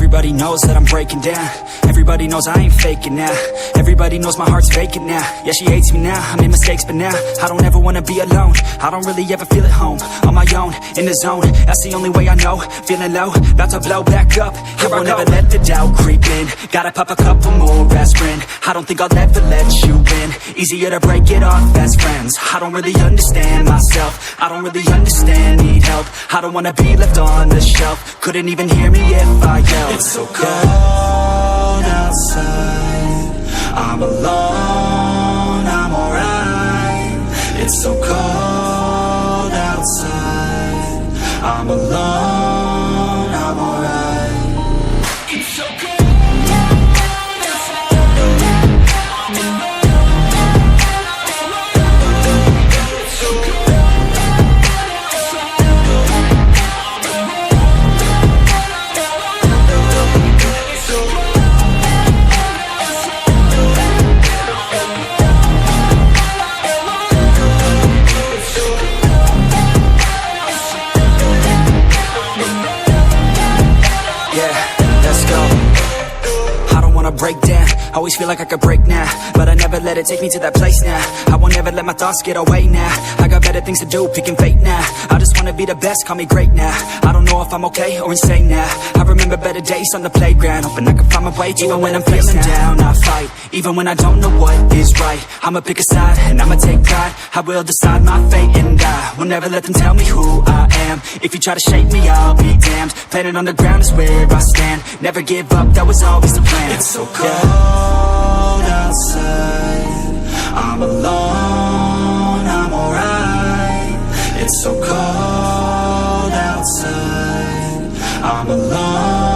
Everybody knows that I'm breaking down. Everybody knows I ain't faking now. Everybody knows my heart's vacant now. Yeah, she hates me now, I made mistakes but now I don't ever wanna be alone. I don't really ever feel at home. On my own, in the zone, that's the only way I know. Feeling low, about to blow back up. Here I won't ever let the doubt creep in. Gotta pop a couple more aspirin. I don't think I'll ever let you in. Easier to break it off best friends. I don't really understand myself. I don't really understand, need help. I don't wanna be left on the shelf. Couldn't even hear me if I yelled. It's so cold outside, I'm alone, I'm alright. It's so cold outside, I'm alone, I'm alright. It's so cold. Break down, always feel like I could break now, but I never let it take me to that place now. I won't ever let my thoughts get away now. I got better things to do, picking fate now. I just wanna be the best, call me great now. I don't know if I'm okay or insane now. I remember better days on the playground, hoping I can find my way. Even when I'm feeling down, I fight. Even when I don't know what is right, I'ma pick a side and I'ma take pride. I will decide my fate and I will never let them tell me who I am. If you try to shake me, I'll be damned. Planet on the ground is where I stand. Never give up, that was always the plan. It's so cold outside, I'm alone, I'm alright. It's so cold outside, I'm alone.